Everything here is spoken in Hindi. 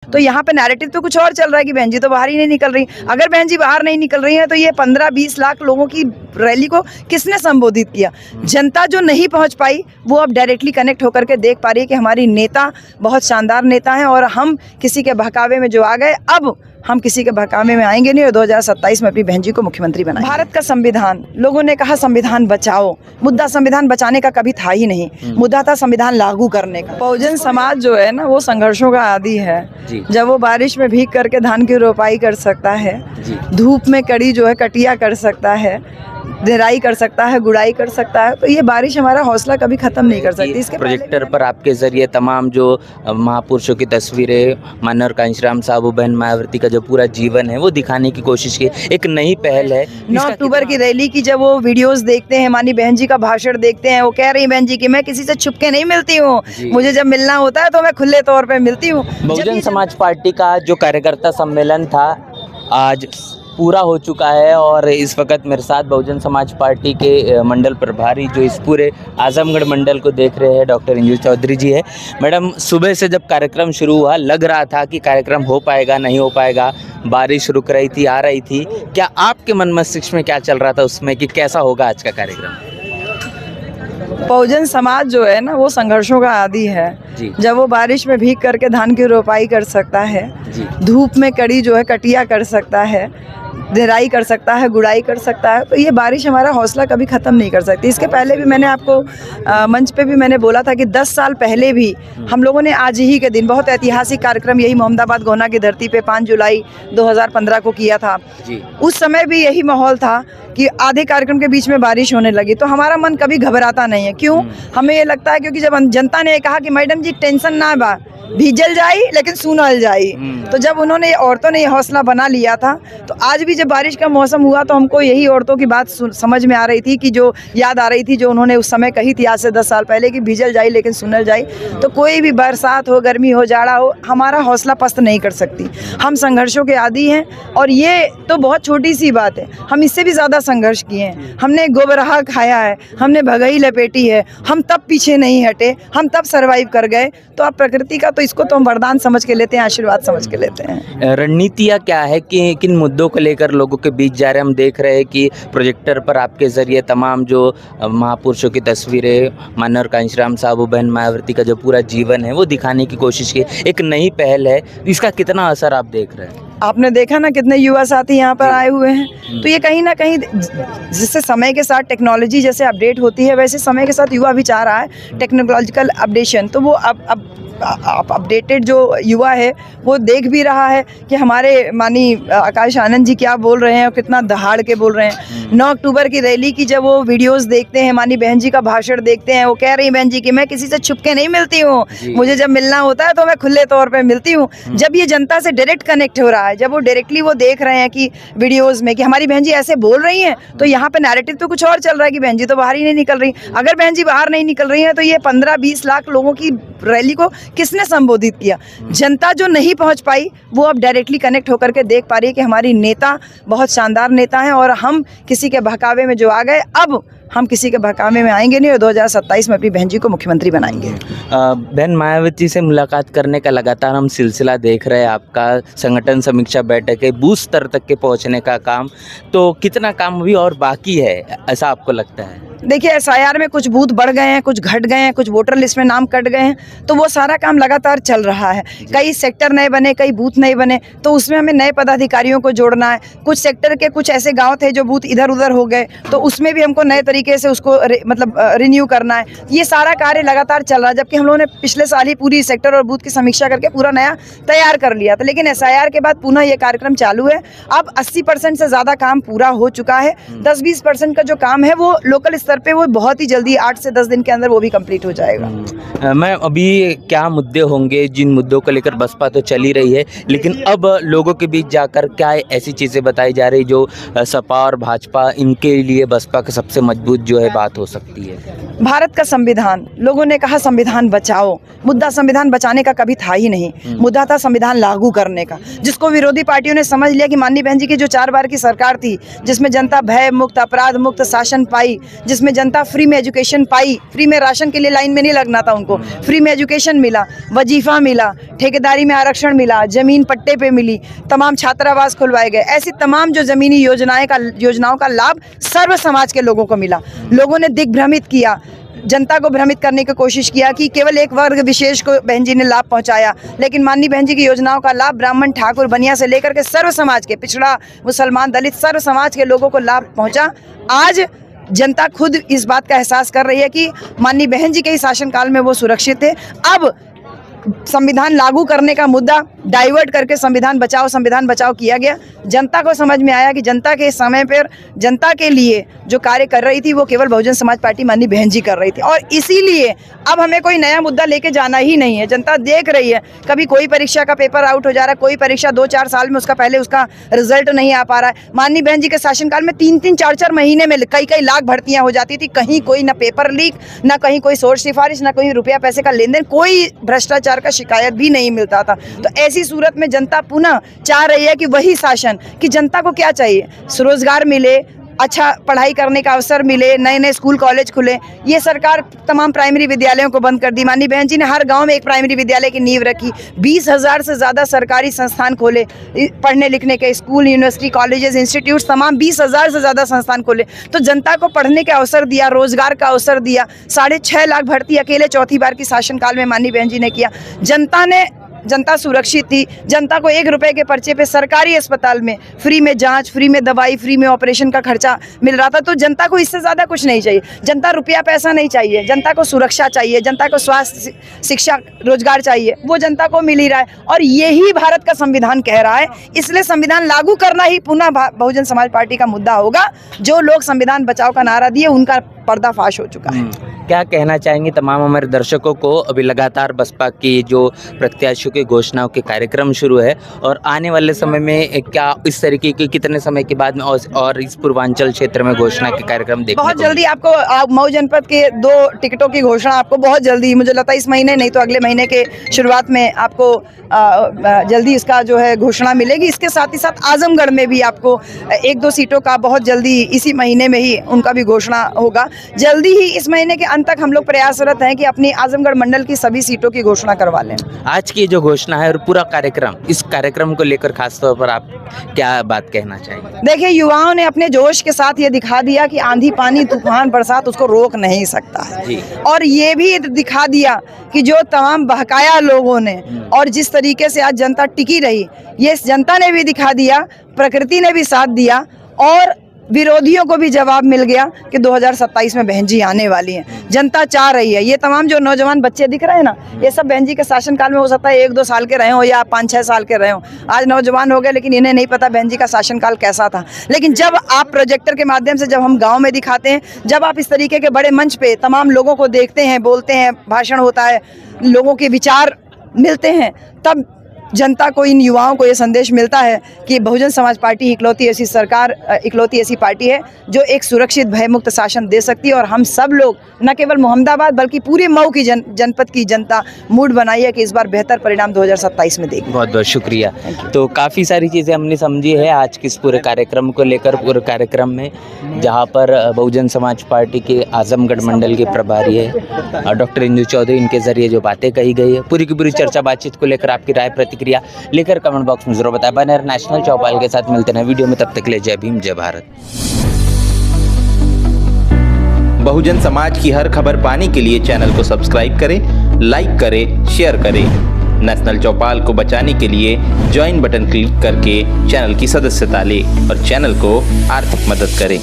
तो यहाँ पे नैरेटिव तो कुछ और चल रहा है कि बहन जी तो बाहर ही नहीं निकल रही। अगर बहन जी बाहर नहीं निकल रही हैं तो ये 15-20 लाख लोगों की रैली को किसने संबोधित किया? जनता जो नहीं पहुंच पाई वो अब डायरेक्टली कनेक्ट होकर के देख पा रही है कि हमारी नेता बहुत शानदार नेता हैं और हम किसी के बहकावे में जो आ गए, अब हम किसी के बहकावे में आएंगे नहीं और 2027 में अपनी बहन जी को मुख्यमंत्री बनाएंगे। भारत का संविधान, लोगों ने कहा संविधान बचाओ, मुद्दा संविधान बचाने का कभी था ही नहीं, मुद्दा था संविधान लागू करने का। बहुजन समाज जो है ना वो संघर्षों का आदी है। जब वो बारिश में भीग करके धान की रोपाई कर सकता है, धूप में कड़ी जो है कटिया कर सकता है, ढेराई कर सकता है, गुड़ाई कर सकता है, तो ये बारिश हमारा हौसला कभी खत्म नहीं कर सकती। इसके प्रोजेक्टर पर आपके जरिए तमाम जो महापुरुषों की तस्वीरें, माननीय कांशीराम साहब, बहन मायावती का जो पूरा जीवन है वो दिखाने की कोशिश की, एक नई पहल है। 9 अक्टूबर की रैली की जब वो वीडियोस देखते हैं, मानी बहन जी का भाषण देखते हैं, वो कह रही बहन जी कि मैं किसी से छुप के नहीं मिलती हूँ, मुझे जब मिलना होता है तो मैं खुले तौर पे मिलती हूँ। बहुजन समाज पार्टी का जो कार्यकर्ता सम्मेलन था आज पूरा हो चुका है और इस वक्त मेरे साथ बहुजन समाज पार्टी के मंडल प्रभारी जो इस पूरे आजमगढ़ मंडल को देख रहे हैं डॉक्टर इंजू चौधरी जी है। मैडम, सुबह से जब कार्यक्रम शुरू हुआ लग रहा था कि कार्यक्रम हो पाएगा नहीं हो पाएगा, बारिश रुक रही थी, आ रही थी, क्या आपके मन मस्तिष्क में क्या चल रहा था उसमें कि कैसा होगा आज का कार्यक्रम? बहुजन समाज जो है ना वो संघर्षों का आदी है। जब वो बारिश में भीग करके धान की रोपाई कर सकता है, धूप में कड़ी जो है कटिया कर सकता है, ढेराई कर सकता है, गुड़ाई कर सकता है, तो ये बारिश हमारा हौसला कभी ख़त्म नहीं कर सकती। इसके पहले भी मैंने आपको मंच पे भी मैंने बोला था कि 10 साल पहले भी हम लोगों ने आज ही के दिन बहुत ऐतिहासिक कार्यक्रम यही मोहम्मदाबाद गोहना की धरती पे 5 जुलाई 2015 को किया था। उस समय भी यही माहौल था कि आधे कार्यक्रम के बीच में बारिश होने लगी, तो हमारा मन कभी घबराता नहीं है। क्यों? हमें ये लगता है क्योंकि जब जनता ने कहा कि मैडम जी टेंशन ना बा, भीजल जाई लेकिन सुनल जाई, तो जब उन्होंने औरतों ने ये हौसला बना लिया था, तो आज भी जब बारिश का मौसम हुआ तो हमको यही औरतों की बात समझ में आ रही थी कि जो याद आ रही थी जो उन्होंने उस समय कही थी आज से 10 साल पहले कि भीजल जाई लेकिन सुनल जाई। तो कोई भी बरसात हो, गर्मी हो, जाड़ा हो, हमारा हौसला पस्त नहीं कर सकती। हम संघर्षों के आदी हैं और ये तो बहुत छोटी सी बात है, हम इससे भी ज़्यादा संघर्ष किए हैं। हमने गोबराह खाया है, हमने भगई लपेटी है, हम तब पीछे नहीं हटे, हम तब सर्वाइव कर गए। तो अब प्रकृति का तो इसको तो हम वरदान समझ के लेते हैं, आशीर्वाद समझ के लेते हैं। रणनीतियाँ क्या है कि किन मुद्दों को लेकर लोगों के बीच जा रहे हैं? हम देख रहे हैं कि प्रोजेक्टर पर आपके जरिए तमाम जो महापुरुषों की तस्वीरें, माननीय कांशीराम साहब, बहन मायावती का जो पूरा जीवन है वो दिखाने की कोशिश की, एक नई पहल है, इसका कितना असर आप देख रहे हैं? आपने देखा ना कितने युवा साथी यहाँ पर आए हुए हैं, तो ये कहीं ना कहीं जिससे समय के साथ टेक्नोलॉजी जैसे अपडेट होती है वैसे समय के साथ युवा भी चाह रहा है टेक्नोलॉजिकल अपडेशन। तो वो अब अपडेटेड जो युवा है वो देख भी रहा है कि हमारे मानी आकाश आनंद जी क्या बोल रहे हैं और कितना दहाड़ के बोल रहे हैं। 9 अक्टूबर की रैली की जब वो वीडियोस देखते हैं, मानी बहन जी का भाषण देखते हैं, वो कह रही बहन जी कि मैं किसी से छुप के नहीं मिलती हूँ, मुझे जब मिलना होता है तो मैं खुले तौर पे मिलती हूँ। जब ये जनता से डायरेक्ट कनेक्ट हो रहा है, जब वो डायरेक्टली वो देख रहे हैं कि वीडियोस में कि हमारी बहन जी ऐसे बोल रही हैं, तो यहाँ पे नैरेटिव तो कुछ और चल रहा है कि बहन जी तो बाहर ही नहीं निकल रही। अगर बहन जी बाहर नहीं निकल रही हैं तो ये 15-20 लाख लोगों की रैली को किसने संबोधित किया? जनता जो नहीं पहुंच पाई वो अब डायरेक्टली कनेक्ट होकर के देख पा रही है कि हमारी नेता बहुत शानदार नेता हैं और हम किसी के बहकावे में जो आ गए, अब हम किसी के बहकावे में आएंगे नहीं और 2027 में अपनी बहन जी को मुख्यमंत्री बनाएंगे। बहन मायावती से मुलाकात करने का लगातार हम सिलसिला देख रहे हैं, आपका संगठन समीक्षा बैठक है, बूथ स्तर तक के पहुंचने का काम, तो कितना काम अभी और बाकी है ऐसा आपको लगता है? देखिए, SIR में कुछ बूथ बढ़ गए हैं, कुछ घट गए हैं, कुछ वोटर लिस्ट में नाम कट गए हैं, तो वो सारा काम लगातार चल रहा है। कई सेक्टर नए बने, कई बूथ नए बने, तो उसमें हमें नए पदाधिकारियों को जोड़ना है। कुछ सेक्टर के कुछ ऐसे गांव थे जो बूथ इधर उधर हो गए, तो उसमें भी हमको नए तरीके से उसको रिन्यू करना है। ये सारा कार्य लगातार चल रहा है, जबकि हम लोगों ने पिछले साल ही पूरी सेक्टर और बूथ की समीक्षा करके पूरा नया तैयार कर लिया था। लेकिन SIR के बाद पुनः ये कार्यक्रम चालू है। अब 80% से ज़्यादा काम पूरा हो चुका है। 10-20% का जो काम है वो लोकल स्तर पे वो बहुत ही जल्दी 8 से 10 दिन के अंदर वो भी कंप्लीट हो जाएगा। मैं अभी क्या मुद्दे होंगे जिन मुद्दों को लेकर बसपा तो चल ही रही है, लेकिन अब लोगों के बीच जाकर क्या ऐसी चीज़ें बताई जा रही जो सपा और भाजपा इनके लिए बसपा का सबसे मजबूत मजबूत जो है बात हो सकती है? भारत का संविधान, लोगों ने कहा संविधान बचाओ, मुद्दा संविधान बचाने का कभी था ही नहीं, मुद्दा था संविधान लागू करने का, जिसको विरोधी पार्टियों ने समझ लिया कि माननीय बहन जी की जो 4 बार की सरकार थी, जिसमें जनता भय मुक्त, अपराध मुक्त शासन पाई, जिसमें जनता फ्री में एजुकेशन पाई, फ्री में राशन के लिए लाइन में नहीं लगना था उनको, फ्री में एजुकेशन मिला, वजीफा मिला, ठेकेदारी में आरक्षण मिला, जमीन पट्टे पे मिली, तमाम छात्रावास खुलवाए गए, ऐसी तमाम जो जमीनी योजनाओं का लाभ सर्व समाज के लोगों को मिला। लोगों ने दिग्भ्रमित किया, जनता को भ्रमित करने की कोशिश किया कि केवल एक वर्ग विशेष को बहन जी ने लाभ पहुंचाया, लेकिन माननीय बहन जी की योजनाओं का लाभ ब्राह्मण, ठाकुर, बनिया से लेकर के सर्व समाज के, पिछड़ा, मुसलमान, दलित, सर्व समाज के लोगों को लाभ पहुंचा। आज जनता खुद इस बात का एहसास कर रही है कि माननीय बहन जी के ही शासनकाल में वो सुरक्षित थे। अब संविधान लागू करने का मुद्दा डाइवर्ट करके संविधान बचाओ किया गया। जनता को समझ में आया कि जनता के समय पर जनता के लिए जो कार्य कर रही थी वो केवल बहुजन समाज पार्टी माननीय बहन जी कर रही थी, और इसीलिए अब हमें कोई नया मुद्दा लेके जाना ही नहीं है। जनता देख रही है, कभी कोई परीक्षा का पेपर आउट हो जा रहा है, कोई परीक्षा 2-4 साल में उसका रिजल्ट नहीं आ पा रहा है। माननीय बहन जी के शासनकाल में 3-3, 4-4 महीने में कई लाख भर्तियां हो जाती थी, कहीं कोई ना पेपर लीक, ना कहीं कोई सोर्स सिफारिश, ना कोई रुपया पैसे का लेन देन, कोई भ्रष्टाचार का शिकायत भी नहीं मिलता था। तो ऐसी सूरत में जनता पुनः चाह रही है कि वही शासन, कि जनता को क्या चाहिए, रोजगार मिले, अच्छा पढ़ाई करने का अवसर मिले, नए नए स्कूल कॉलेज खुले। ये सरकार तमाम प्राइमरी विद्यालयों को बंद कर दी। माननीय बहन जी ने हर गांव में एक प्राइमरी विद्यालय की नींव रखी, 20,000 से ज़्यादा सरकारी संस्थान खोले, पढ़ने लिखने के स्कूल, यूनिवर्सिटी, कॉलेजेस, इंस्टीट्यूट, तमाम 20,000 से ज़्यादा संस्थान खोले। तो जनता को पढ़ने का अवसर दिया, रोजगार का अवसर दिया। 6.5 लाख भर्ती अकेले चौथी बार की शासनकाल में माननीय बहन जी ने किया। जनता सुरक्षित थी। जनता को 1 रुपए के पर्चे पे सरकारी अस्पताल में फ्री में जांच, फ्री में दवाई, फ्री में ऑपरेशन का खर्चा मिल रहा था। तो जनता को इससे ज़्यादा कुछ नहीं चाहिए। जनता रुपया पैसा नहीं चाहिए, जनता को सुरक्षा चाहिए, जनता को स्वास्थ्य, शिक्षा, रोजगार चाहिए। वो जनता को मिल ही रहा है, और यही भारत का संविधान कह रहा है। इसलिए संविधान लागू करना ही पुनः बहुजन समाज पार्टी का मुद्दा होगा। जो लोग संविधान बचाओ का नारा दिए, उनका पर्दाफाश हो चुका है। क्या कहना चाहेंगे तमाम हमारे दर्शकों को? अभी लगातार बसपा की जो प्रत्याशियों की घोषणाओं के कार्यक्रम शुरू है, और आने वाले समय में क्या इस तरीके के कितने समय के बाद में और इस पूर्वांचल क्षेत्र में घोषणा के कार्यक्रम देखने बहुत को जल्दी आपको मऊ जनपद के 2 टिकटों की घोषणा आपको बहुत जल्दी, मुझे लगता है इस महीने नहीं तो अगले महीने के शुरुआत में आपको जल्दी इसका जो है घोषणा मिलेगी। इसके साथ ही साथ आजमगढ़ में भी आपको 1-2 सीटों का बहुत जल्दी इसी महीने में ही उनका भी घोषणा होगा। जल्दी ही इस महीने के अंत तक हम लोग प्रयासरत हैं कि अपनी आजमगढ़ मंडल की सभी सीटों की घोषणा करवा लें। आज की जो घोषणा है और पूरा कार्यक्रम, इस कार्यक्रम को लेकर खासतौर पर आप क्या बात कहना चाहेंगे? देखिए, युवाओं ने अपने जोश के साथ ये दिखा दिया कि आंधी, पानी, तूफान, बरसात उसको रोक नहीं सकता है जी। और ये भी दिखा दिया कि जो तमाम बहकाया लोगों ने और जिस तरीके से आज जनता टिकी रही, ये जनता ने भी दिखा दिया, प्रकृति ने भी साथ दिया, और विरोधियों को भी जवाब मिल गया कि 2027 में बहन जी आने वाली हैं। जनता चाह रही है। ये तमाम जो नौजवान बच्चे दिख रहे हैं ना, ये सब बहन जी के शासनकाल में हो सकता है 1-2 साल के रहे हो या 5-6 साल के रहे हो। आज नौजवान हो गए, लेकिन इन्हें नहीं पता बहन जी का शासनकाल कैसा था। लेकिन जब आप प्रोजेक्टर के माध्यम से जब हम गाँव में दिखाते हैं, जब आप इस तरीके के बड़े मंच पे तमाम लोगों को देखते हैं, बोलते हैं, भाषण होता है, लोगों के विचार मिलते हैं, तब जनता को, इन युवाओं को ये संदेश मिलता है कि बहुजन समाज पार्टी इकलौती ऐसी सरकार, इकलौती ऐसी पार्टी है जो एक सुरक्षित, भयमुक्त शासन दे सकती है। और हम सब लोग, न केवल मोहम्मदाबाद बल्कि पूरे मऊ की जनपद की जनता मूड बनाई है कि इस बार बेहतर परिणाम 2027 में देगी। बहुत बहुत शुक्रिया। तो काफ़ी सारी चीज़ें हमने समझी है आज के इस पूरे कार्यक्रम को लेकर। पूरे कार्यक्रम में जहाँ पर बहुजन समाज पार्टी के आजमगढ़ मंडल के प्रभारी है डॉक्टर इंदु चौधरी, इनके ज़रिए जो बातें कही गई है, पूरी की पूरी चर्चा बातचीत को लेकर आपकी राय प्रतिक्रिया लेकर कमेंट बॉक्स में जरूर बताएं। बने नेशनल चौपाल के साथ मिलते हैं वीडियो में, तब तक के लिए जय भीम, जय भारत। बहुजन समाज की हर खबर पाने के लिए चैनल को सब्सक्राइब करें, लाइक करें, शेयर करें। नेशनल चौपाल को बचाने के लिए ज्वाइन बटन क्लिक करके चैनल की सदस्यता लें और चैनल को आर्थिक मदद करें।